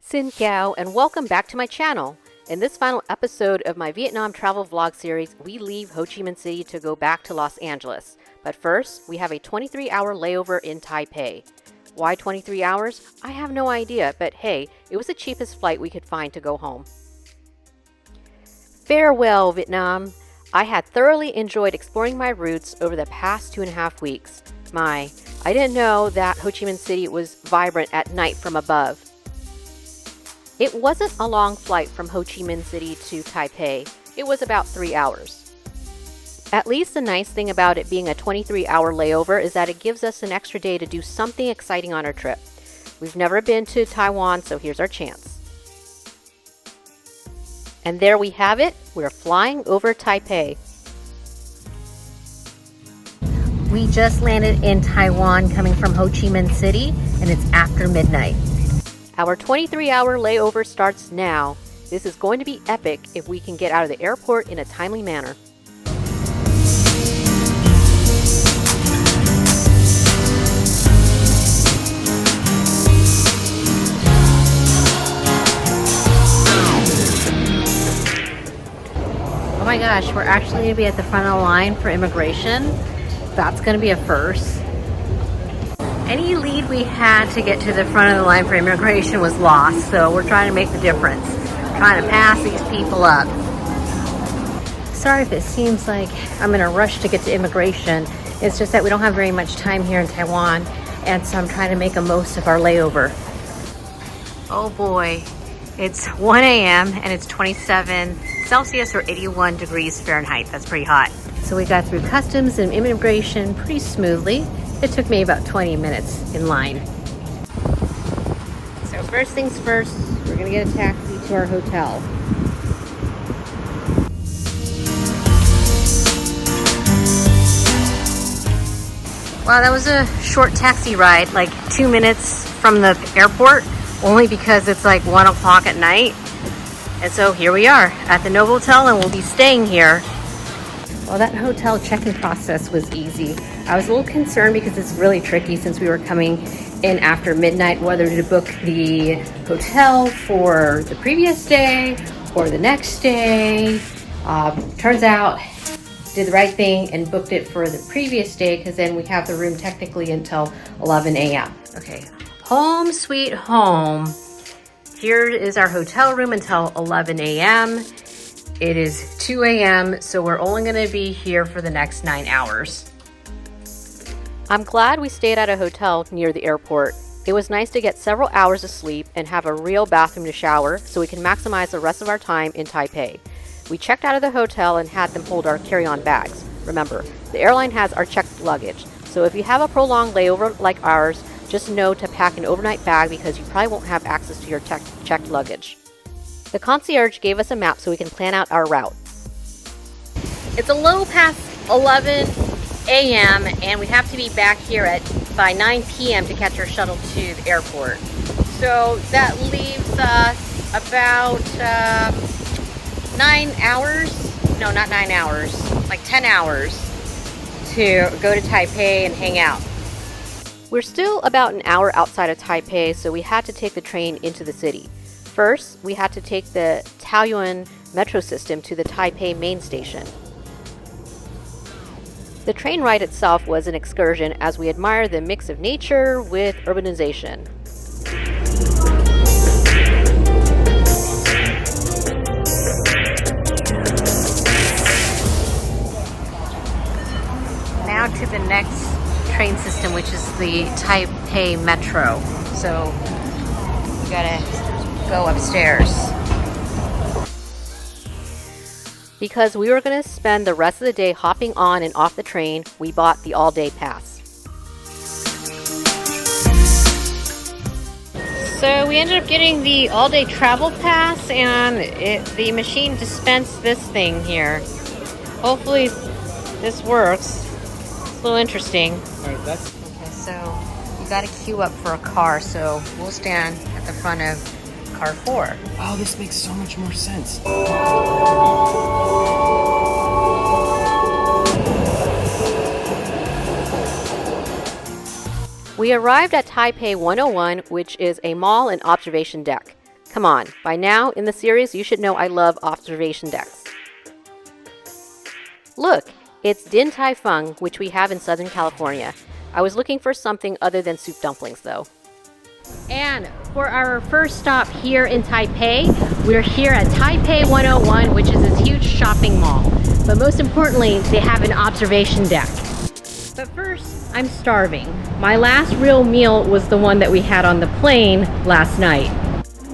Xin Cao, and welcome back to my channel. In this final episode of my Vietnam travel vlog series, we leave Ho Chi Minh City to go back to Los Angeles. But first, we have a 23-hour layover in Taipei. Why 23 hours? I have no idea, but hey, it was the cheapest flight we could find to go home. Farewell, Vietnam. I had thoroughly enjoyed exploring my routes over the past 2.5 weeks. I didn't know that Ho Chi Minh City was vibrant at night from above. It wasn't a long flight from Ho Chi Minh City to Taipei. It was about 3 hours. At least the nice thing about it being a 23-hour layover is that it gives us an extra day to do something exciting on our trip. We've never been to Taiwan, so here's our chance. And there we have it. We're flying over Taipei. We just landed in Taiwan coming from Ho Chi Minh City, and it's after midnight. Our 23-hour layover starts now. This is going to be epic if we can get out of the airport in a timely manner. Oh my gosh, we're actually going to be at the front of the line for immigration. That's going to be a first. Any lead we had to get to the front of the line for immigration was lost, so we're trying to make the difference. Trying to pass these people up. Sorry if it seems like I'm in a rush to get to immigration. It's just that we don't have very much time here in Taiwan, and so I'm trying to make the most of our layover. Oh boy, it's 1 a.m. and it's 27 Celsius or 81 degrees Fahrenheit. That's pretty hot. So we got through customs and immigration pretty smoothly. It took me about 20 minutes in line. So first things first, we're gonna get a taxi to our hotel. Wow, that was a short taxi ride, like 2 minutes from the airport, only because it's like 1 o'clock at night. And so here we are at the Novotel, and we'll be staying here. Well, that hotel check-in process was easy. I was a little concerned because it's really tricky since we were coming in after midnight, whether to book the hotel for the previous day or the next day. Turns out, did the right thing and booked it for the previous day because then we have the room technically until 11 a.m. Okay, home sweet home. Here is our hotel room until 11 a.m. It is 2 a.m., so we're only going to be here for the next 9 hours. I'm glad we stayed at a hotel near the airport. It was nice to get several hours of sleep and have a real bathroom to shower so we can maximize the rest of our time in Taipei. We checked out of the hotel and had them hold our carry-on bags. Remember, the airline has our checked luggage, so if you have a prolonged layover like ours, just know to pack an overnight bag because you probably won't have access to your checked luggage. The concierge gave us a map so we can plan out our route. It's a little past 11 a.m. and we have to be back here by 9 p.m. to catch our shuttle to the airport. So that leaves us about 9 hours, no, not 9 hours, like 10 hours to go to Taipei and hang out. We're still about an hour outside of Taipei, so we had to take the train into the city. First, we had to take the Taoyuan Metro system to the Taipei Main Station. The train ride itself was an excursion as we admired the mix of nature with urbanization. Now to the next train system, which is the Taipei Metro. So we gotta go upstairs. Because we were going to spend the rest of the day hopping on and off the train, we bought the all-day pass. So we ended up getting the all-day travel pass, and the machine dispensed this thing here. Hopefully this works. It's a little interesting. All right, that's okay. So you got to queue up for a car, so we'll stand at the front of car 4. Oh, this makes so much more sense. We arrived at Taipei 101, which is a mall and observation deck. Come on, by now in the series you should know I love observation decks. Look, it's Din Tai Fung, which we have in Southern California. I was looking for something other than soup dumplings though. And for our first stop here in Taipei, we're here at Taipei 101, which is this huge shopping mall. But most importantly, they have an observation deck. But first, I'm starving. My last real meal was the one that we had on the plane last night.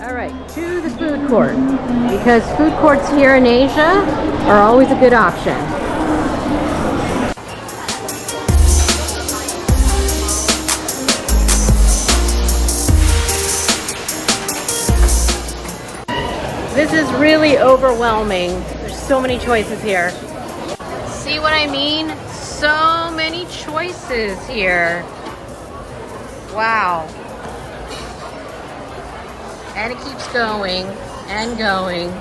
All right, to the food court, because food courts here in Asia are always a good option. This is really overwhelming. There's so many choices here. See what I mean? So many choices here. Wow. And it keeps going and going.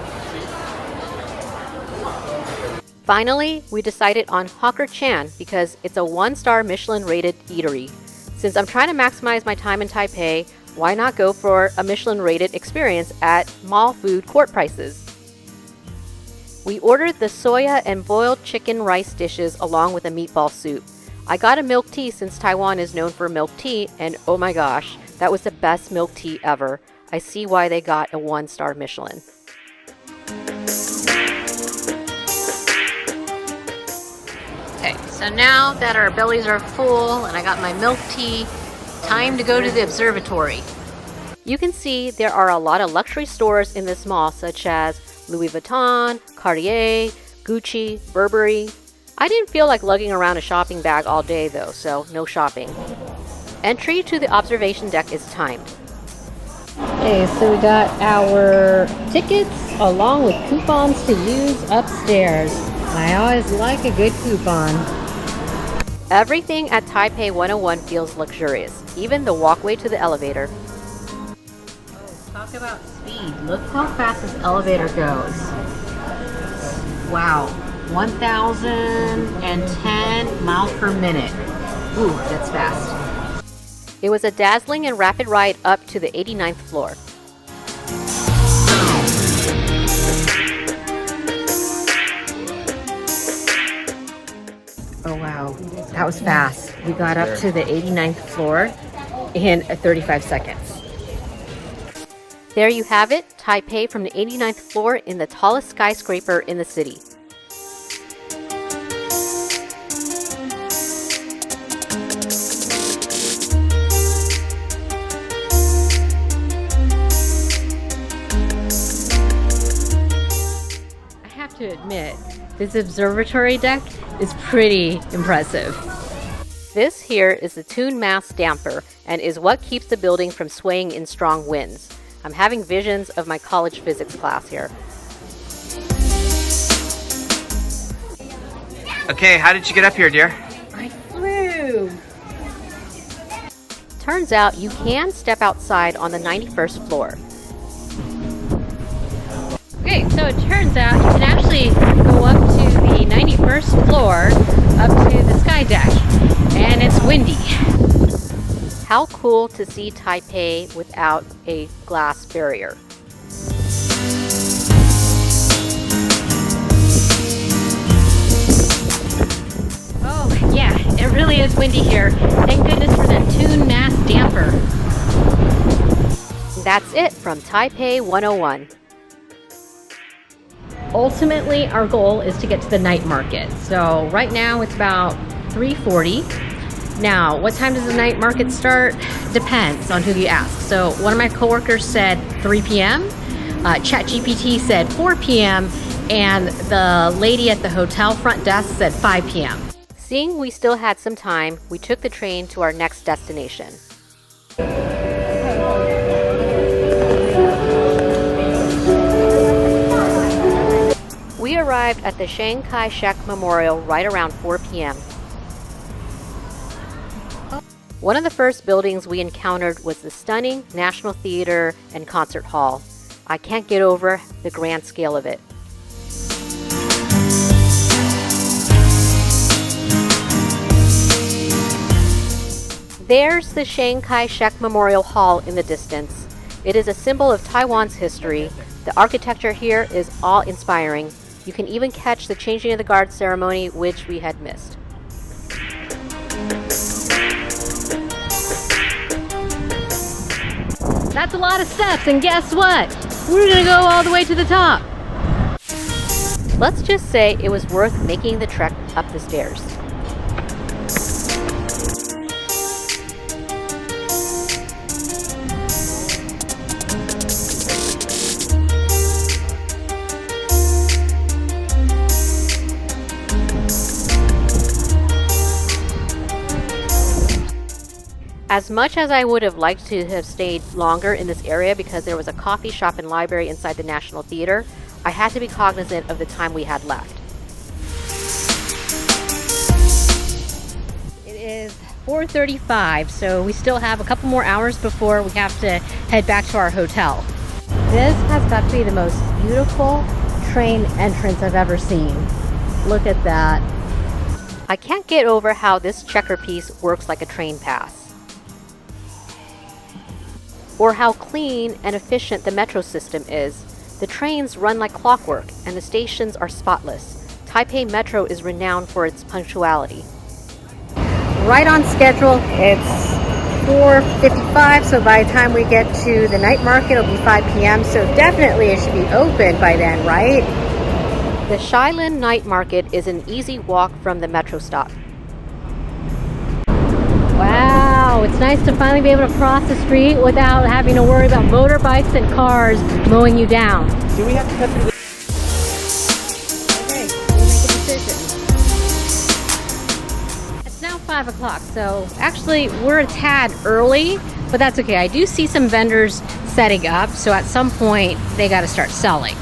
Finally, we decided on Hawker Chan because it's a 1-star Michelin rated eatery. Since I'm trying to maximize my time in Taipei, why not go for a Michelin rated experience at mall food court prices? We ordered the soya and boiled chicken rice dishes along with a meatball soup. I got a milk tea since Taiwan is known for milk tea, and oh my gosh, that was the best milk tea ever. I see why they got a 1-star Michelin. Okay, so now that our bellies are full and I got my milk tea, time to go to the observatory. You can see there are a lot of luxury stores in this mall, such as Louis Vuitton, Cartier, Gucci, Burberry. I didn't feel like lugging around a shopping bag all day though, so no shopping. Entry to the observation deck is timed. Okay, so we got our tickets along with coupons to use upstairs. I always like a good coupon. Everything at Taipei 101 feels luxurious, even the walkway to the elevator. Oh, talk about speed. Look how fast this elevator goes. Wow, 1,010 miles per minute. Ooh, that's fast. It was a dazzling and rapid ride up to the 89th floor. Oh wow, that was fast. We got up to the 89th floor in 35 seconds. There you have it, Taipei from the 89th floor in the tallest skyscraper in the city. To admit, this observatory deck is pretty impressive. This here is the Tune Mass Damper and is what keeps the building from swaying in strong winds. I'm having visions of my college physics class here. Okay, how did you get up here, dear? I flew! Turns out you can step outside on the 91st floor. Okay, so it turns out you can actually go up to the 91st floor, up to the sky deck, and it's windy. How cool to see Taipei without a glass barrier. Oh yeah, it really is windy here. Thank goodness for the Tune Mass Damper. That's it from Taipei 101. Ultimately, our goal is to get to the night market. So right now it's about 3:40. Now, what time does the night market start? Depends on who you ask. So one of my coworkers said 3 p.m. ChatGPT said 4 p.m. and the lady at the hotel front desk said 5 p.m. Seeing we still had some time, we took the train to our next destination. We arrived at the Chiang Kai-Shek Memorial right around 4 p.m. One of the first buildings we encountered was the stunning National Theater and Concert Hall. I can't get over the grand scale of it. There's the Chiang Kai-Shek Memorial Hall in the distance. It is a symbol of Taiwan's history. The architecture here is awe-inspiring. You can even catch the changing of the guard ceremony, which we had missed. That's a lot of steps, and guess what? We're gonna go all the way to the top. Let's just say it was worth making the trek up the stairs. As much as I would have liked to have stayed longer in this area because there was a coffee shop and library inside the National Theater, I had to be cognizant of the time we had left. It is 4:35, so we still have a couple more hours before we have to head back to our hotel. This has got to be the most beautiful train entrance I've ever seen. Look at that. I can't get over how this checker piece works like a train pass, or how clean and efficient the metro system is. The trains run like clockwork, and the stations are spotless. Taipei Metro is renowned for its punctuality. Right on schedule. It's 4:55, so by the time we get to the night market, it'll be 5 p.m., so definitely it should be open by then, right? The Shilin Night Market is an easy walk from the metro stop. Wow, it's nice to finally be able to cross the street without having to worry about motorbikes and cars mowing you down. Do we have to cut through Okay, we'll make a decision. It's now 5 o'clock, so actually we're a tad early, but that's okay. I do see some vendors setting up, so at some point they got to start selling.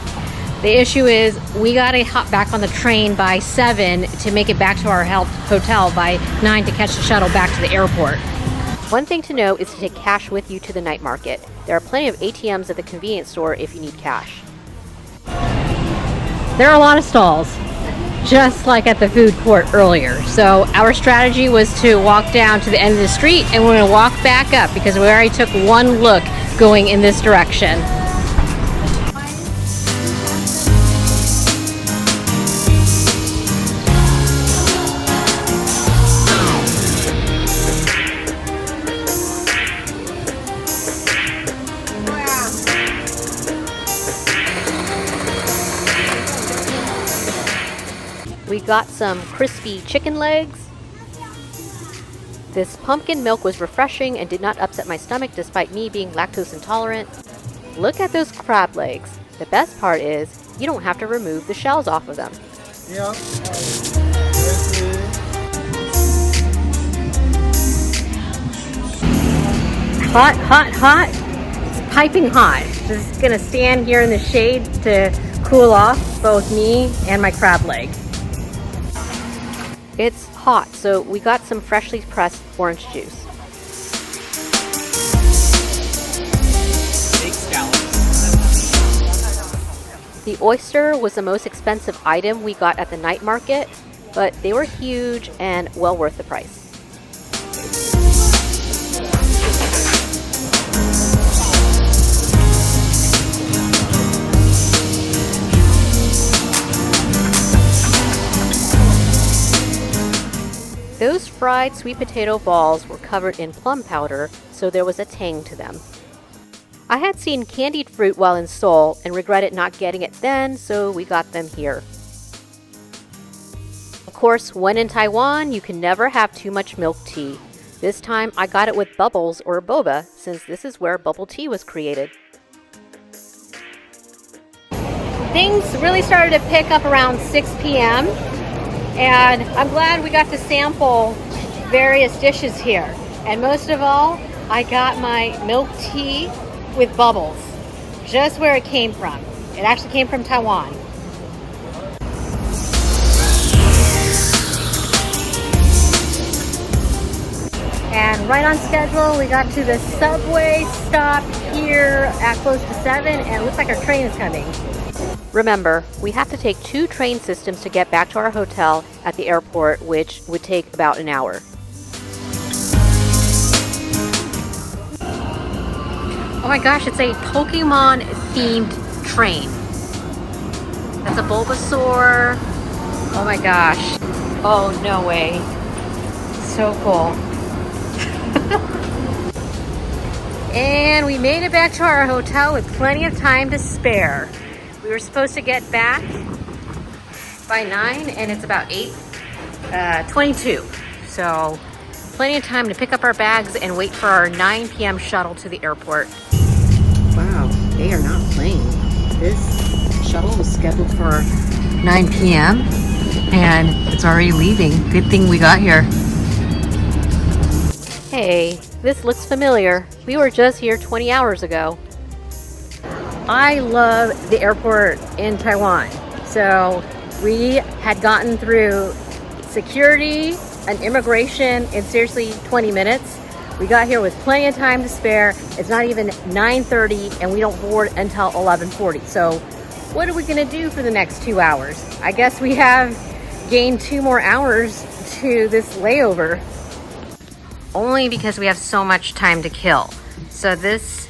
The issue is we got to hop back on the train by 7 to make it back to our hotel by 9 to catch the shuttle back to the airport. One thing to know is to take cash with you to the night market. There are plenty of ATMs at the convenience store if you need cash. There are a lot of stalls, just like at the food court earlier. So our strategy was to walk down to the end of the street, and we're going to walk back up because we already took one look going in this direction. We got some crispy chicken legs. This pumpkin milk was refreshing and did not upset my stomach despite me being lactose intolerant. Look at those crab legs. The best part is you don't have to remove the shells off of them. Yeah. Hot, hot, hot. It's piping hot. Just gonna stand here in the shade to cool off both me and my crab leg. It's hot, so we got some freshly pressed orange juice. big scallops? The oyster was the most expensive item we got at the night market, but they were huge and well worth the price. Those fried sweet potato balls were covered in plum powder, so there was a tang to them. I had seen candied fruit while in Seoul and regretted not getting it then, so we got them here. Of course, when in Taiwan, you can never have too much milk tea. This time, I got it with bubbles or boba, since this is where bubble tea was created. Things really started to pick up around 6 p.m. and I'm glad we got to sample various dishes here. And most of all, I got my milk tea with bubbles, just where it came from. It actually came from Taiwan. And right on schedule, we got to the subway stop here at close to 7, and it looks like our train is coming. Remember, we have to take 2 train systems to get back to our hotel at the airport, which would take about an hour. Oh my gosh, it's a Pokemon themed train. That's a Bulbasaur. Oh my gosh. Oh, no way. So cool. And we made it back to our hotel with plenty of time to spare. We were supposed to get back by 9 and it's about 8:22. So plenty of time to pick up our bags and wait for our 9 p.m. shuttle to the airport. Wow, they are not playing. This shuttle was scheduled for 9 p.m. and it's already leaving. Good thing we got here. Hey, this looks familiar. We were just here 20 hours ago. I love the airport in Taiwan. So we had gotten through security and immigration in seriously 20 minutes. We got here with plenty of time to spare. It's not even 9:30 and we don't board until 11:40. So what are we gonna do for the next 2 hours? I guess we have gained 2 more hours to this layover. Only because we have so much time to kill. So this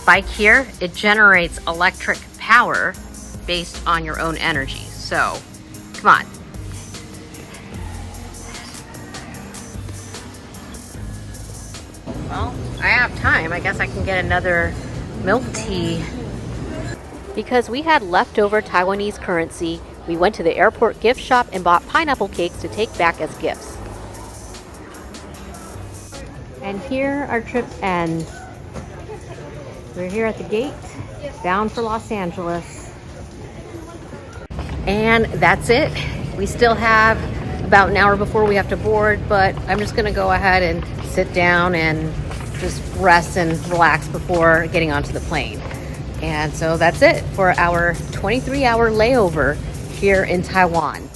bike here, it generates electric power based on your own energy. So come on. Well, I have time. I guess I can get another milk tea. Because we had leftover Taiwanese currency, we went to the airport gift shop and bought pineapple cakes to take back as gifts. And here our trip ends. We're here at the gate, bound for Los Angeles. And that's it. We still have about an hour before we have to board, but I'm just gonna go ahead and sit down and just rest and relax before getting onto the plane. And so that's it for our 23-hour layover here in Taiwan.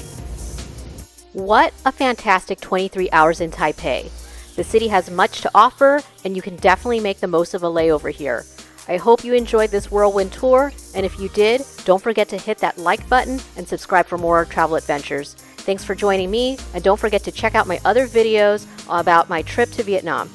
What a fantastic 23 hours in Taipei. The city has much to offer, and you can definitely make the most of a layover here. I hope you enjoyed this whirlwind tour, and if you did, don't forget to hit that like button and subscribe for more travel adventures. Thanks for joining me, and don't forget to check out my other videos about my trip to Vietnam.